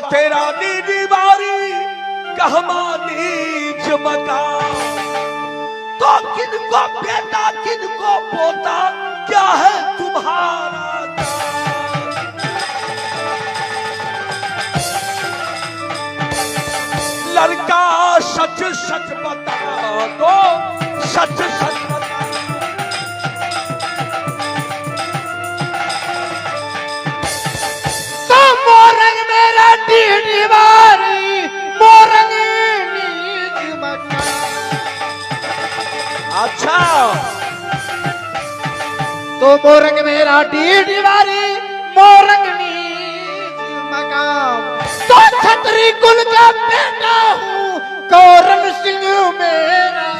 तेरा नीली बारी कहमा नीच मकान। तो किनको बेटा किनको पोता क्या है तुम्हारा लड़का सच सच बता दो, सच सच बता। तो मोरंग मेरा दीवारी मोरंग नीच मकान। अच्छा तो मोरंग मेरा दीवारी मोरंग नीच मकान। तो छतरी कुल का बेटा हूँ कौरन सिंह मेरा।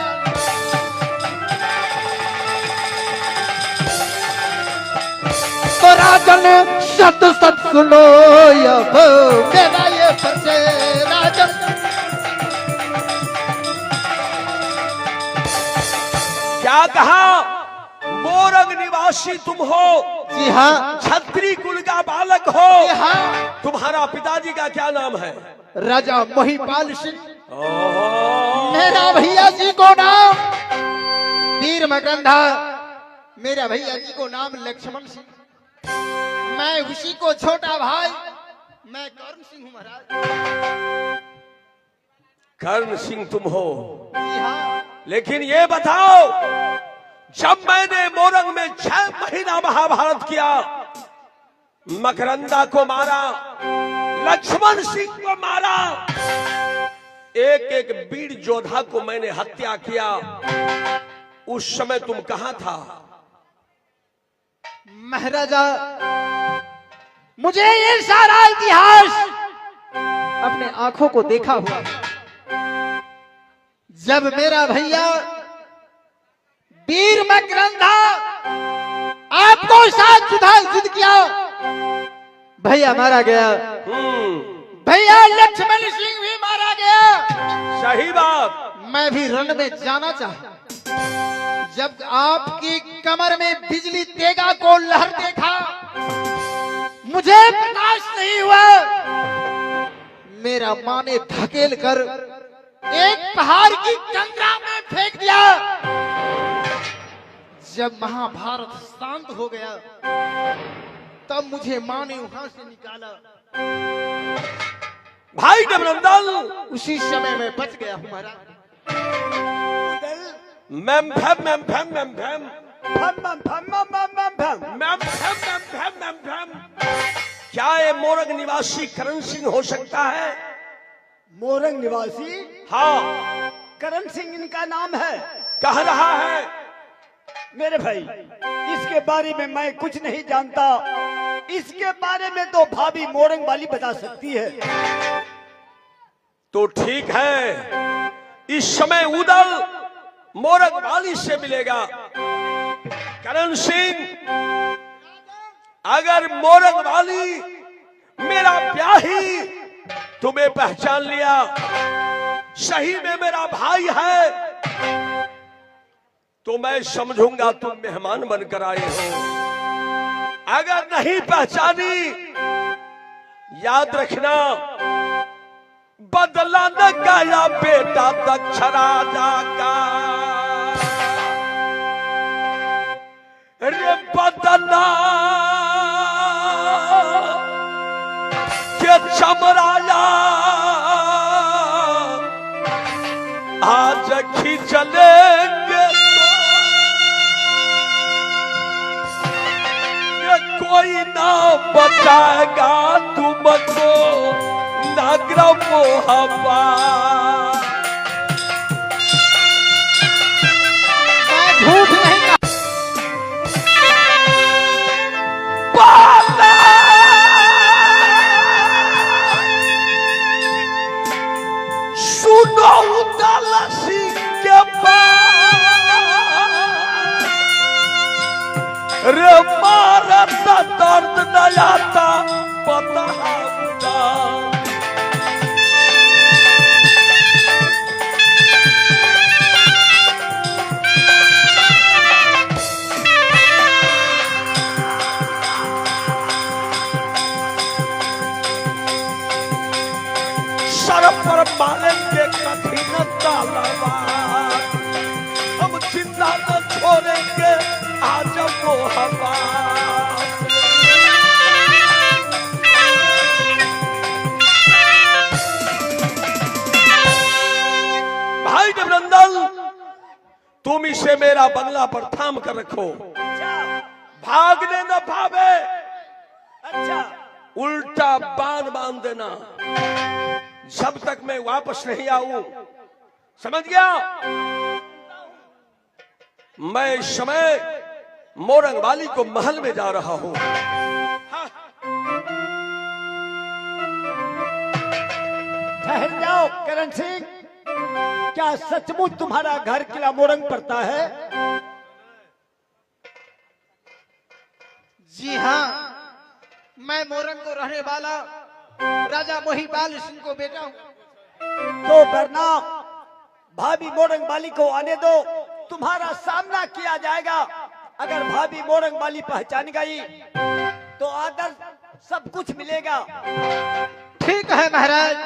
तो राजन सत सत सुनो अब मेरा ये परिचय राजन। क्या कहा? मोरंग निवासी तुम हो? जी हाँ। छत्री कुल का बालक हो? जी हाँ। तुम्हारा पिताजी का क्या नाम है? राजा महिपाल सिंह। मेरा भैया जी को नाम वीर मकरंधा। मेरा भैया जी को नाम लक्ष्मण सिंह। मैं उसी को छोटा भाई मैं कर्ण सिंह हूँ महाराज। कर्ण सिंह तुम हो? जी हाँ। लेकिन ये बताओ, जब मैंने मोरंग में 6 महीना महाभारत किया, मकरंदा को मारा, लक्ष्मण सिंह को मारा, एक एक वीर योद्धा को मैंने हत्या किया, उस समय तुम कहां था? महाराजा मुझे ये सारा इतिहास अपने आंखों को देखा हुआ। जब मेरा भैया वीर मकरंधा आपको साथ सुधार युद्ध किया, भैया मारा गया। भैया लक्ष्मण सिंह भी मारा गया। सही बात। मैं भी रण में जाना चाहा। जब आपकी कमर में बिजली तेगा को लहर देखा, मुझे बर्दाश्त नहीं हुआ। मेरा माँ ने धकेल कर एक पहाड़ की गंगा में फेंक दिया। जब महाभारत शांत हो गया, तब मुझे माँ ने वहां से निकाला। भाई डबरंदल, उसी समय में बच गया हूँ महाराज। मैम भैम मैम भैम मैम भैम मैम भैम। क्या ये मोरंग निवासी करण सिंह हो सकता है? मोरंग निवासी? हाँ, करण सिंह इनका नाम है। कह रहा है। मेरे भाई, इसके बारे में मैं कुछ नहीं जानता। इसके बारे में तो भाभी मोरंग वाली बता सकती है। तो ठीक है, इस समय उदल मोरंग वाली से मिलेगा। करण सिंह, अगर मोरंग वाली मेरा ब्याही तुम्हें पहचान लिया, सही में मेरा भाई है, तो मैं समझूंगा तुम मेहमान बनकर आए हो। अगर नहीं पहचानी, याद रखना, बदला न गया बेटा दक्ष राजा का। रे बदला के चमराया आज खींचलेंगे कोई ना बचाएगा तुमको नगर मोहब्बा। झूठ नहीं कहा। सुनो उदल सिंह के रे मारता दर्द न आता पता। मारेंगे कठिन तलवार, हम जिंदा न छोड़ेंगे आज वो हमार। भाई देवरंदल, तुम इसे मेरा बंगला पर थाम कर रखो, भागने न पावे। अच्छा, उल्टा बांध बांध देना जब तक मैं वापस नहीं आऊं, समझ गया? मैं इस समय मोरंग वाली को महल में जा रहा हूं। ठहर जाओ करण सिंह, क्या सचमुच तुम्हारा घर किला मोरंग पड़ता है? जी हाँ, मैं मोरंग को रहने वाला राजा मोहीपाल सिंह को बेटा हूँ। तो वरना भाभी मोरंग वाली को आने दो, तुम्हारा सामना किया जाएगा। अगर भाभी मोरंग वाली पहचान गई तो आदर सब कुछ मिलेगा। ठीक है महाराज,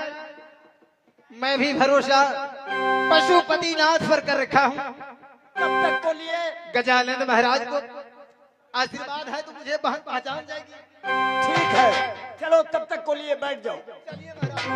मैं भी भरोसा पशुपतिनाथ पर कर रखा हूँ। तब तक को लिए गजानंद महाराज को आशीर्वाद है तो मुझे बहन पहचान जाएगी। ठीक है, चलो तब तक को लिए बैठ जाओ। चलिए महाराज।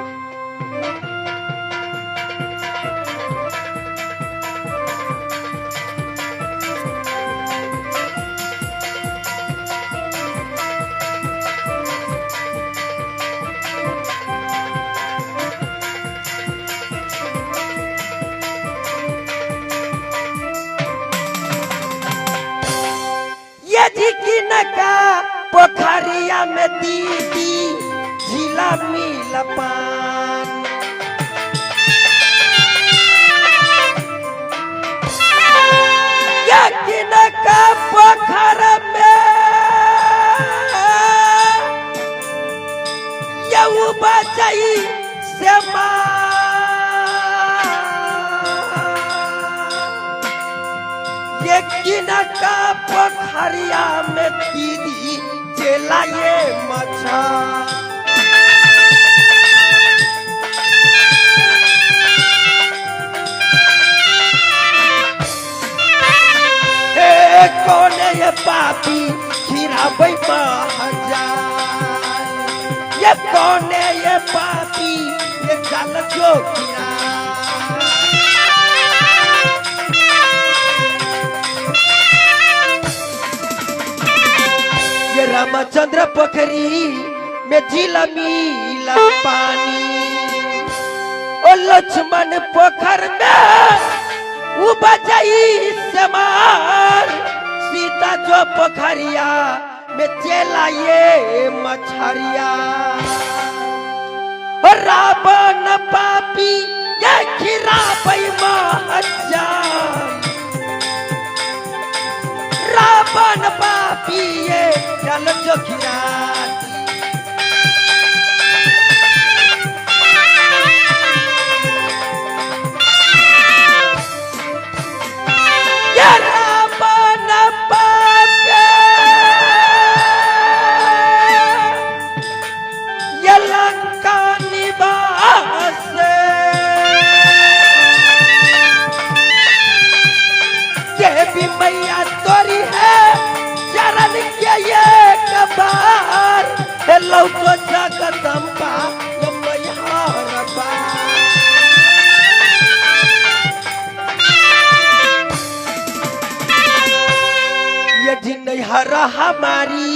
ये जिकिन का पोखरिया में दीदी झीला मिल पान, यकिन का पोखर में यू बचई से यकिन का पोखरिया में दीदी चला ये मछा। हे कोने ये पापी खीरा भाई महाजान, ये कोने ये पापी ये जल जो खीरा। ये रामचंद्र पोखरी में झीला मिला पानी, ओ लक्ष्मण पोखर में बजाई समार, सीता जो पोखरिया में चला ये मछरिया। रावण पापी ये खीरा भाई महाजान, रावण पापी ये चल जो खीरा। ये रावण पापी ये लंका निवास, ये भी मैया तोरी है चरण के ये कबार। हेलो तो जगदम्बा ये मैया रबा। ये दिन हरा हमारी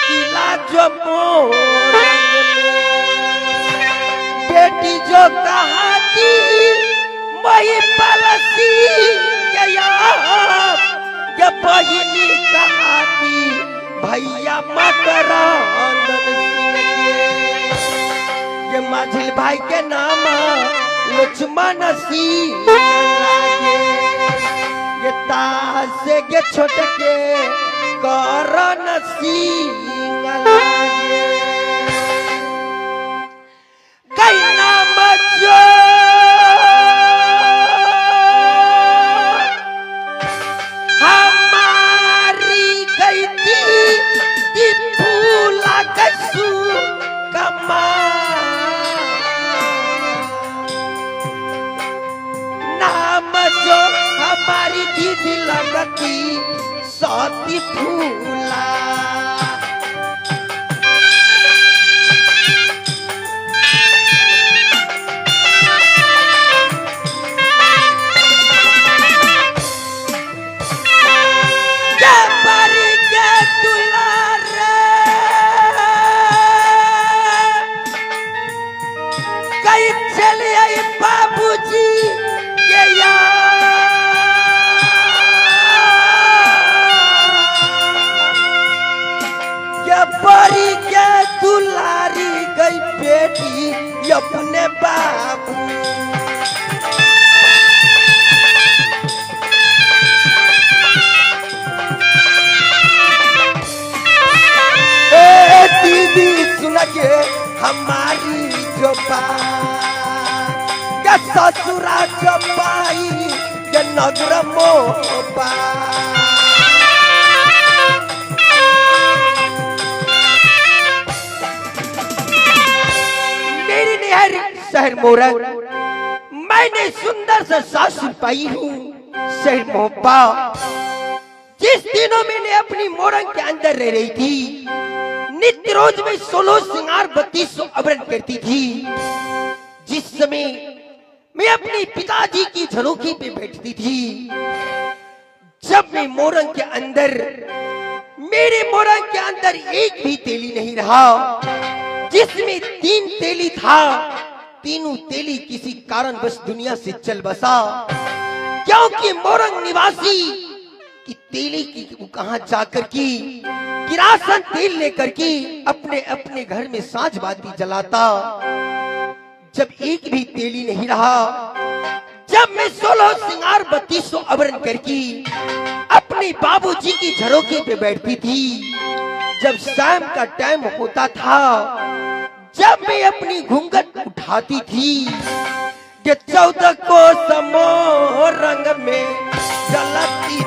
किला जो मोरंग में, बेटी जो कहाती वही पलसी के यार, ये बहिनी कहाती भैया मकरानंद सिंह के। ये माझिल भाई के नाम लक्ष्मण सिंह लागे, ये तास के छोट के करण सिंह लागे। कई नाम जो हमारी गई थी फूला कसू कमा, फूला। बाबूजी के या बड़ी के दुलारी गई बेटी अपने बाबू। दीदी सुन के हमारी जो बात के ससुरा चपाई के नगर मोबा। मेरी निहर शहर मोरंग मैंने सुंदर सा सासुर पाई हूँ शहर मोहब्बा। जिस दिनों मैंने अपनी मोरंग के अंदर रह रही थी नित्य रोज में 16 श्रृंगार 3200 अवरण करती थी। जिस समय मैं अपने पिताजी की झरोखी पे बैठती थी जब मैं मोरंग के अंदर मेरे मोरंग के अंदर एक भी तेली नहीं रहा। जिसमें 3 तेली था तीनों तेली किसी कारणवश दुनिया से चल बसा। क्योंकि मोरंग निवासी कि तेली की वो कहां जाकर की किरासन तेल लेकर के अपने अपने घर में साँझ बाती जलाता। जब एक भी तेली नहीं रहा जब मैं 16 श्रृंगार 3200 आवरण करके अपने बाबूजी की झरोखे पे बैठती थी। जब शाम का टाइम होता था जब मैं अपनी घूंघट उठाती थी कि 14 को समो रंग में जलती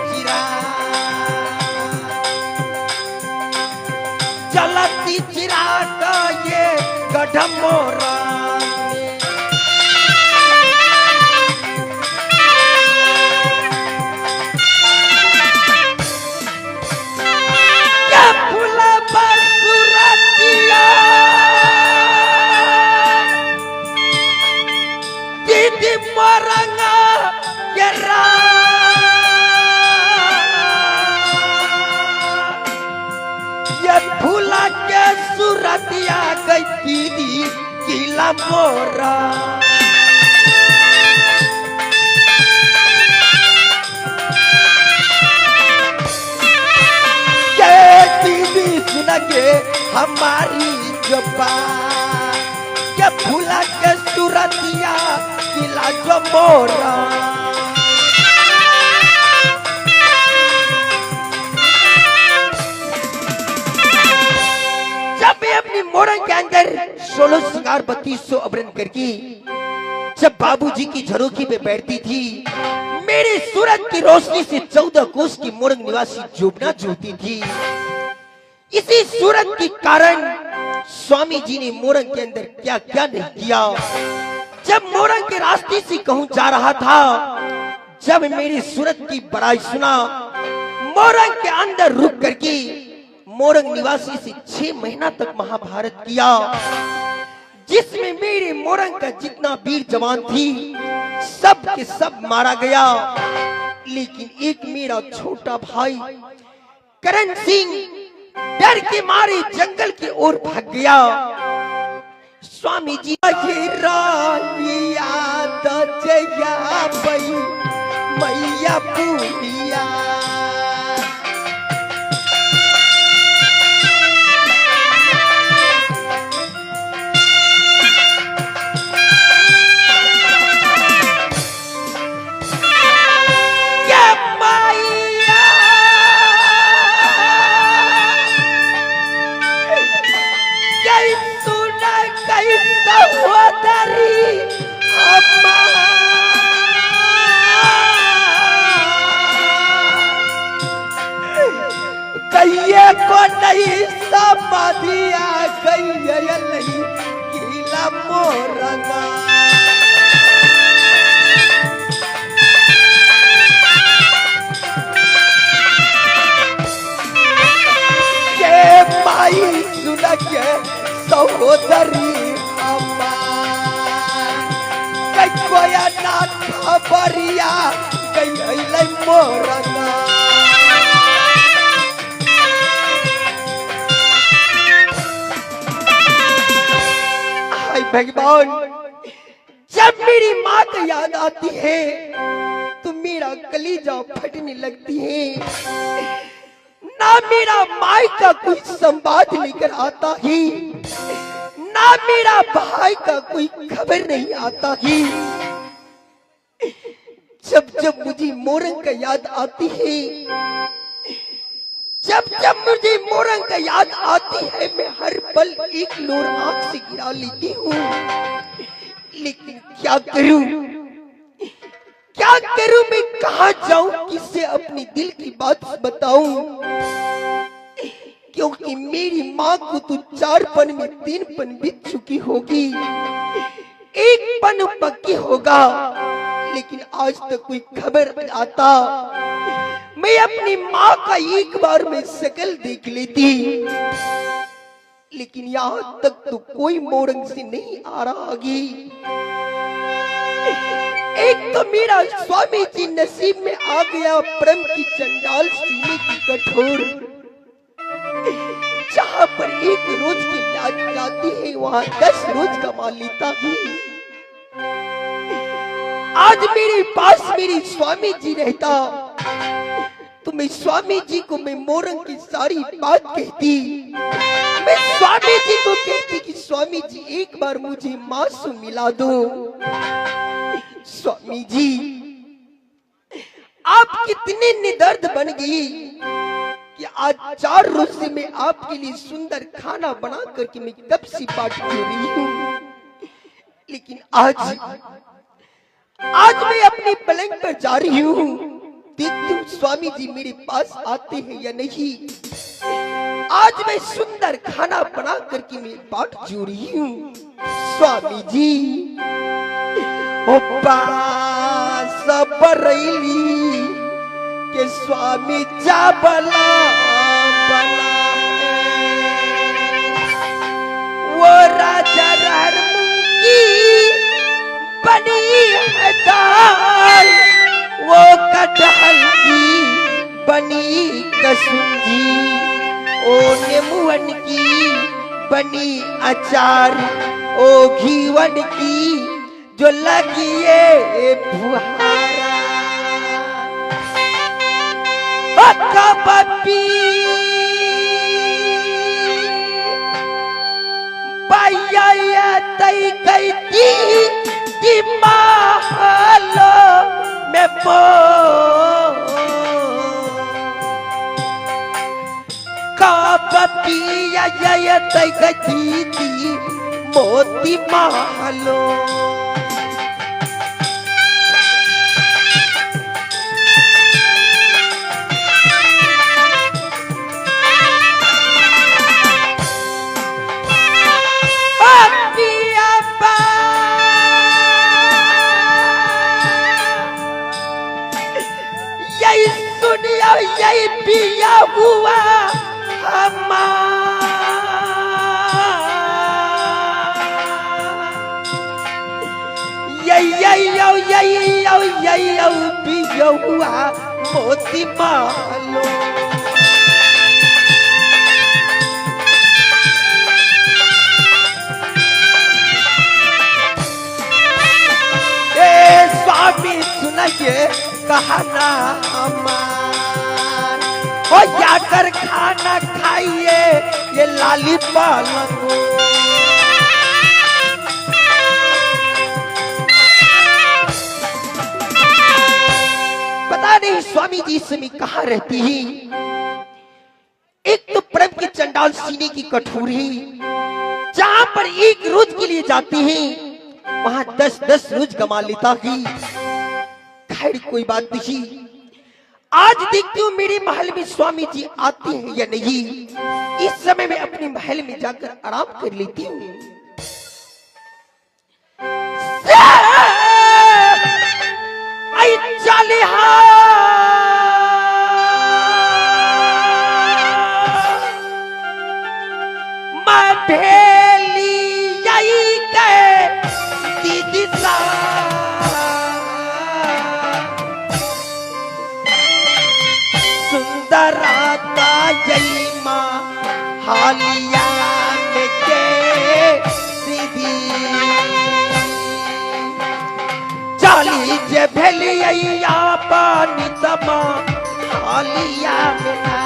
चलती चिराग ये गढ़मोरा क्या फूला बसुरतिया दीदी मोरंगा ये फूला के सूरतिया गई दीदी किला मोरा। के दीदी सुन के हमारी जो बात के फूला के सूरतिया किला जो मोरा। अपनी मोरंग के अंदर 16 श्रृंगार 3200 आवरण करके जब बाबूजी की झरोखी पे बैठती थी मेरे सूरज की रोशनी से 14 कोस की मोरंग निवासी जोबना जोती थी। इसी सूरज के कारण स्वामी जी ने मोरंग के अंदर क्या क्या नहीं किया। जब मोरंग के रास्ते से कहूं जा रहा था जब मेरी सूरज की बड़ाई सुना मोरंग के अंदर रुक करके मोरंग निवासी से 6 महीना तक महाभारत किया जिसमें मेरे मोरंग का जितना वीर जवान थी सब के सब मारा गया। लेकिन एक मेरा छोटा भाई करण सिंह डर के मारे जंगल की ओर भाग गया। स्वामी जी मैया पूरिया कहिए को नहीं समाधिया कहिए नहीं किला मोरंगा। सुना के सहोदरी हमार कोया ना खबरिया गई मोरना हाय भगवान जब मेरी माँ को याद आती है तो मेरा कलीजा फटने लगती है ना मेरा माई का कोई संवाद लेकर आता ही ना मेरा भाई का कोई खबर नहीं आता ही जब जब मुझे मोरंग का याद आती है जब जब मुझे मोरंग का याद आती है मैं हर पल एक लोर आंख से गिरा लेती हूँ लेकिन क्या करूं मैं कहाँ जाऊं किससे अपनी दिल की बात बताऊं क्योंकि मेरी माँ को तो 4 पन में 3 पन बीत चुकी होगी 1 पन पक्की होगा लेकिन आज तक कोई खबर आता मैं अपनी माँ का एक बार में शकल देख लेती लेकिन यहाँ तक तो कोई मोरंग से नहीं आ रहा गी एक तो मेरा स्वामी जी नसीब में आ गया प्रेम की चंडाल सीने की कठोर जहाँ पर 1 रोज की लाज जाती है वहाँ 10 रोज कमा लेता है आज मेरे पास मेरे स्वामी जी रहता तो मैं स्वामी जी को मैं मोरंग की सारी बात कहती मैं स्वामी जी को कहती कि स्वामी जी एक बार मुझे माँ से मिला दो स्वामी जी आप कितने निदर्द बन गई कि आज 4 रोज से मैं आपके लिए सुंदर खाना बना करके मैं कब से बाट दे रही हूँ लेकिन आज मैं अपनी पलंग पर जा रही हूँ देखती हूँ स्वामी जी मेरे पास आते हैं या नहीं आज मैं सुंदर खाना बना करके मैं बाट जो रही हूँ स्वामी जी सबरैली के स्वामी जा बला वो राजा रहमुंगी बनी है दाल वो कटहल की बनी कसुंजी ओ नेमुअन की बनी अचार ओ घीवन की जो लगी ये फुहारा कबी भैया तई गई थी कि महलो में कबी तई गई थी मोती महलो यही पिया हुआ यही पिया हुआ मोती मालो स्वामी सुनाइए कहना हमार हो जाकर खाना खाइए ये लाली पालक पता नहीं स्वामी जी इस समय कहाँ रहती है एक तो प्रेम की चंडाल सीने की कठोरी जहाँ पर 1 रोज के लिए जाती है वहां 10-10 रोज कमा लेता ही खैर कोई बात नहीं आज देखती हूँ मेरे महल में स्वामी जी आते हैं या नहीं इस समय मैं अपने महल में जाकर आराम कर लेती हूँ हालिया में के दीदी चाली जे भेलिया पानी तमा हालिया में ना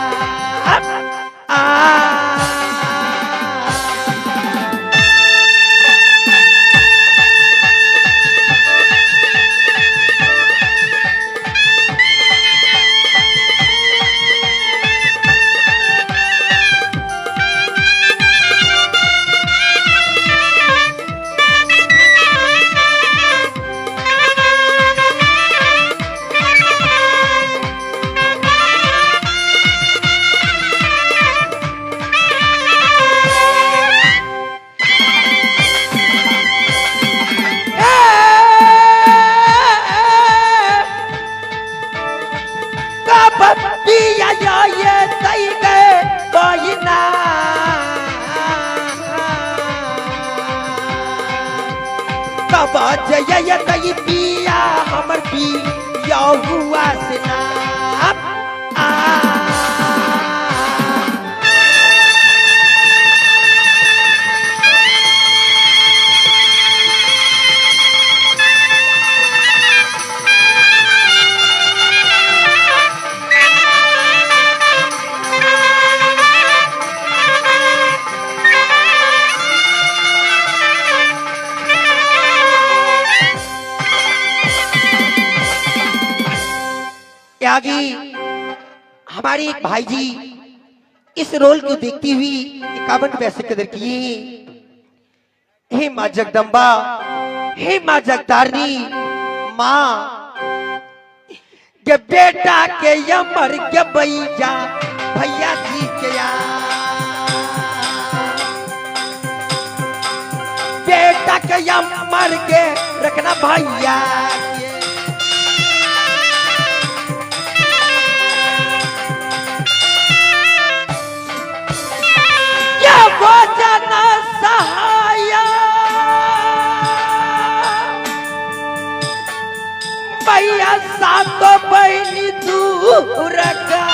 जय तई पिया हमर पिया हुआ से ना आगे हमारे एक भाई जी इस रोल को देखती हुई 51 पैसे कदर किए। हे माँ जगदम्बा, हे माँ जगदारनी, माँ के बेटा के यमर के बैजा भैया जी के बेटा के यमर के रखना भैया जना सहाया भैया सातो बहनी दूर का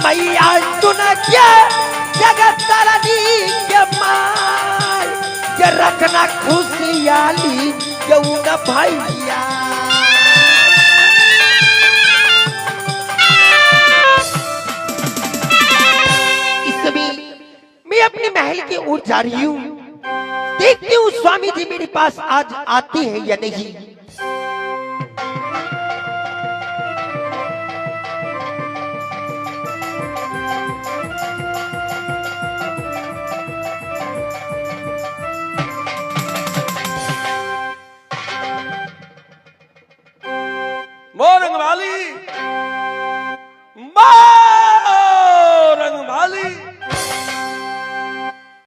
मैया सुन के जगत तरनी के माल के रखना खुशियाली क्यों न भैया मैं अपने महल की ओर जा रही हूँ। देखती हूँ स्वामी जी मेरे पास आज आते हैं या नहीं।